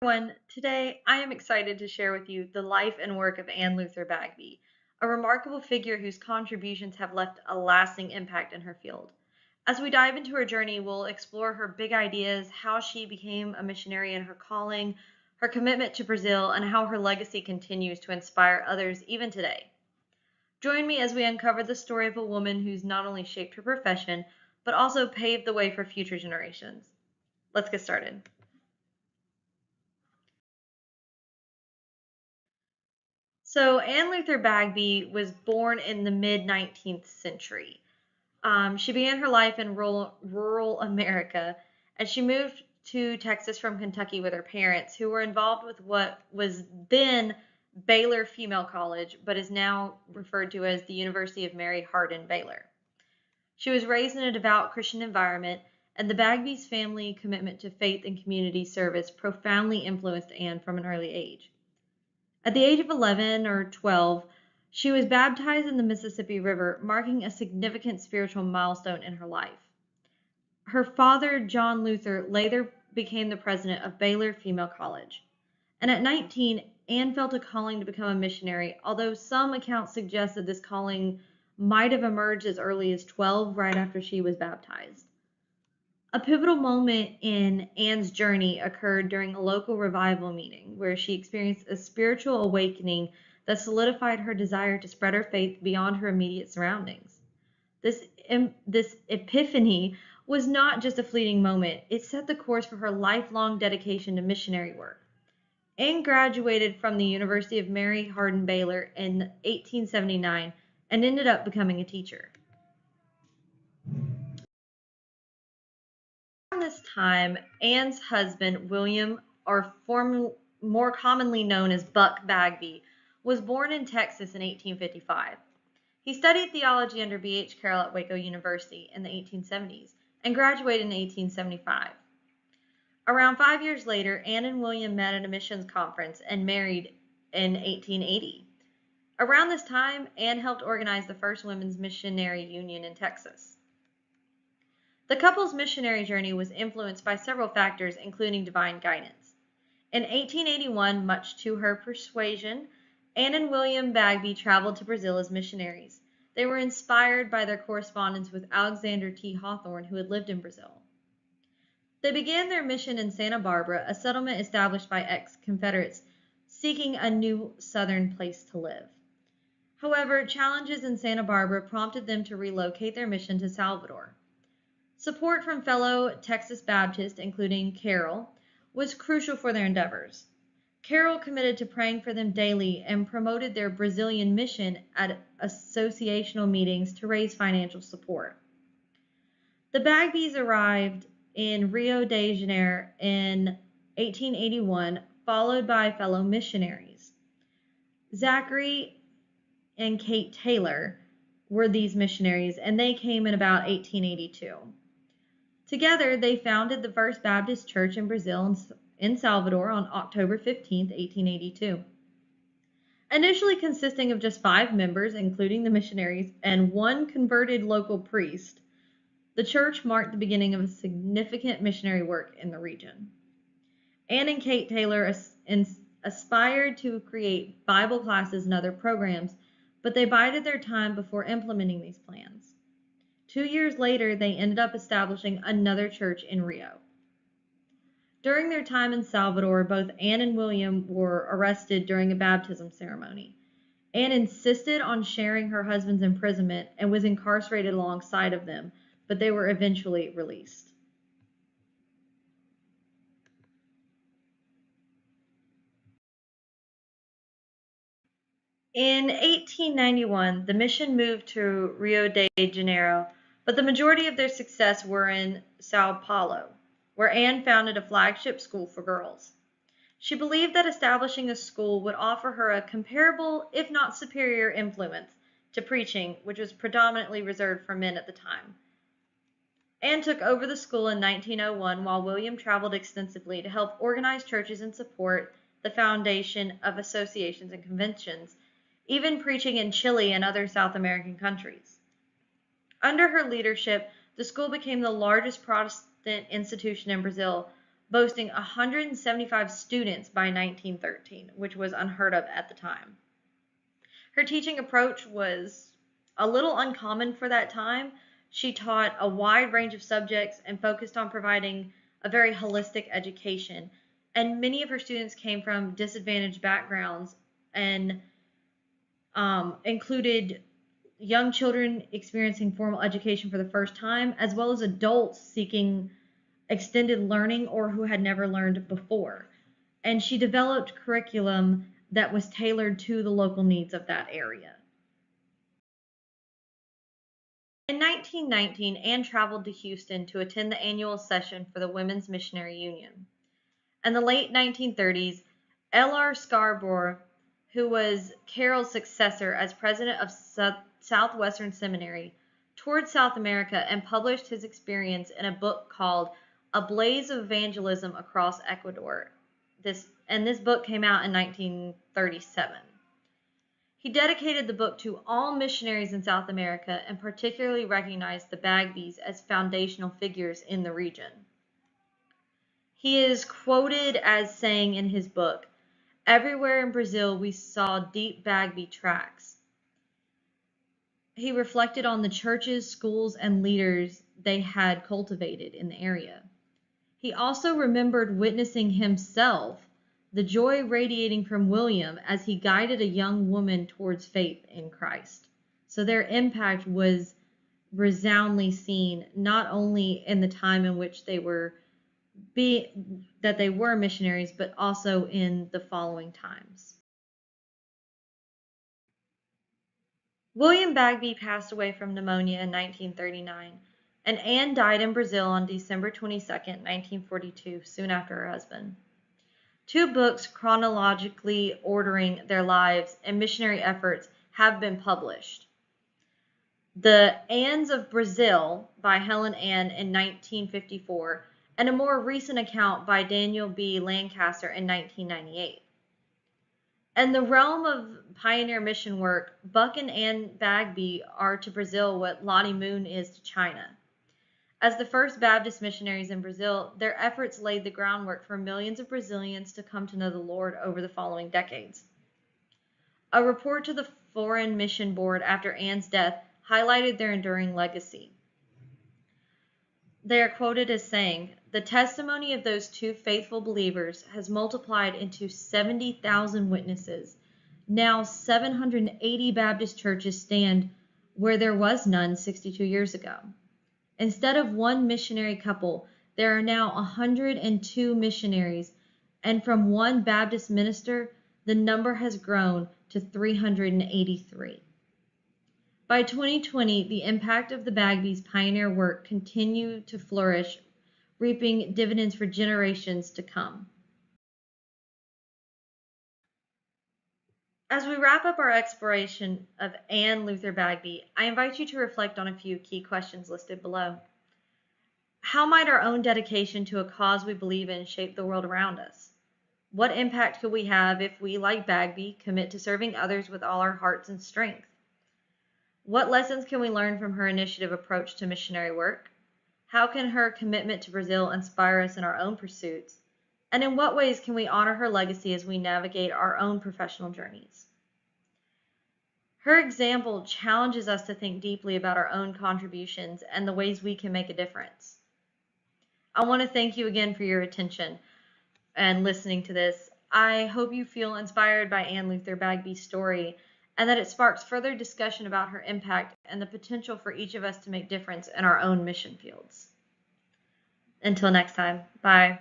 Everyone, today I am excited to share with you the life and work of Anne Luther Bagby, a remarkable figure whose contributions have left a lasting impact in her field. As we dive into her journey, we'll explore her big ideas, how she became a missionary in her calling, her commitment to Brazil, and how her legacy continues to inspire others even today. Join me as we uncover the story of a woman who's not only shaped her profession, but also paved the way for future generations. Let's get started. So Anne Luther Bagby was born in the mid 19th century. She began her life in rural America, and she moved to Texas from Kentucky with her parents, who were involved with what was then Baylor Female College, but is now referred to as the University of Mary Hardin Baylor. She was raised in a devout Christian environment, and the Bagby's family commitment to faith and community service profoundly influenced Anne from an early age. At the age of 11 or 12, she was baptized in the Mississippi River, marking a significant spiritual milestone in her life. Her father, John Luther, later became the president of Baylor Female College. And at 19, Anne felt a calling to become a missionary, although some accounts suggest that this calling might have emerged as early as 12, right after she was baptized. A pivotal moment in Anne's journey occurred during a local revival meeting where she experienced a spiritual awakening that solidified her desire to spread her faith beyond her immediate surroundings. This epiphany was not just a fleeting moment, it set the course for her lifelong dedication to missionary work. Anne graduated from the University of Mary Hardin Baylor in 1879 and ended up becoming a teacher. Around this time, Anne's husband, William, more commonly known as Buck Bagby, was born in Texas in 1855. He studied theology under B.H. Carroll at Waco University in the 1870s and graduated in 1875. Around 5 years later, Anne and William met at a missions conference and married in 1880. Around this time, Anne helped organize the first women's missionary union in Texas. The couple's missionary journey was influenced by several factors, including divine guidance. In 1881, much to her persuasion, Anne and William Bagby traveled to Brazil as missionaries. They were inspired by their correspondence with Alexander T. Hawthorne, who had lived in Brazil. They began their mission in Santa Barbara, a settlement established by ex-Confederates seeking a new southern place to live. However, challenges in Santa Barbara prompted them to relocate their mission to Salvador. Support from fellow Texas Baptists, including Carroll, was crucial for their endeavors. Carroll committed to praying for them daily and promoted their Brazilian mission at associational meetings to raise financial support. The Bagbys arrived in Rio de Janeiro in 1881, followed by fellow missionaries. Zachary and Kate Taylor were these missionaries, and they came in about 1882. Together, they founded the First Baptist Church in Brazil in Salvador on October 15, 1882. Initially consisting of just 5 members, including the missionaries, and 1 converted local priest, the church marked the beginning of a significant missionary work in the region. Anne and Kate Taylor aspired to create Bible classes and other programs, but they bided their time before implementing these plans. 2 years later, they ended up establishing another church in Rio. During their time in Salvador, both Anne and William were arrested during a baptism ceremony. Anne insisted on sharing her husband's imprisonment and was incarcerated alongside of them, but they were eventually released. In 1891, the mission moved to Rio de Janeiro, but the majority of their success were in Sao Paulo, where Anne founded a flagship school for girls. She believed that establishing a school would offer her a comparable, if not superior, influence to preaching, which was predominantly reserved for men at the time. Anne took over the school in 1901 while William traveled extensively to help organize churches and support the foundation of associations and conventions, even preaching in Chile and other South American countries. Under her leadership, the school became the largest Protestant institution in Brazil, boasting 175 students by 1913, which was unheard of at the time. Her teaching approach was a little uncommon for that time. She taught a wide range of subjects and focused on providing a very holistic education. And many of her students came from disadvantaged backgrounds and included young children experiencing formal education for the first time, as well as adults seeking extended learning or who had never learned before. And she developed curriculum that was tailored to the local needs of that area. In 1919, Anne traveled to Houston to attend the annual session for the Women's Missionary Union. In the late 1930s, L.R. Scarborough, who was Carroll's successor as president of Southwestern Seminary, toured South America and published his experience in a book called A Blaze of Evangelism Across Ecuador. This book came out in 1937. He dedicated the book to all missionaries in South America and particularly recognized the Bagbys as foundational figures in the region. He is quoted as saying in his book, "Everywhere in Brazil we saw deep Bagby tracks." He reflected on the churches, schools, and leaders they had cultivated in the area. He also remembered witnessing himself the joy radiating from William as he guided a young woman towards faith in Christ. So their impact was resoundingly seen, not only in the time in which they were missionaries, but also in the following times. William Bagby passed away from pneumonia in 1939, and Anne died in Brazil on December 22, 1942, soon after her husband. Two books chronologically ordering their lives and missionary efforts have been published. The Annes of Brazil by Helen Ann in 1954, and a more recent account by Daniel B. Lancaster in 1998. In the realm of pioneer mission work, Buck and Anne Bagby are to Brazil what Lottie Moon is to China. As the first Baptist missionaries in Brazil, their efforts laid the groundwork for millions of Brazilians to come to know the Lord over the following decades. A report to the Foreign Mission Board after Anne's death highlighted their enduring legacy. They are quoted as saying, "The testimony of those two faithful believers has multiplied into 70,000 witnesses. Now 780 Baptist churches stand where there was none 62 years ago. Instead of one missionary couple, there are now 102 missionaries, and from one Baptist minister, the number has grown to 383. By 2020, the impact of the Bagby's pioneer work continued to flourish, reaping dividends for generations to come. As we wrap up our exploration of Anne Luther Bagby, I invite you to reflect on a few key questions listed below. How might our own dedication to a cause we believe in shape the world around us? What impact could we have if we, like Bagby, commit to serving others with all our hearts and strength? What lessons can we learn from her initiative approach to missionary work? How can her commitment to Brazil inspire us in our own pursuits? And in what ways can we honor her legacy as we navigate our own professional journeys? Her example challenges us to think deeply about our own contributions and the ways we can make a difference. I want to thank you again for your attention and listening to this. I hope you feel inspired by Anne Luther Bagby's story and that it sparks further discussion about her impact and the potential for each of us to make difference in our own mission fields. Until next time, bye.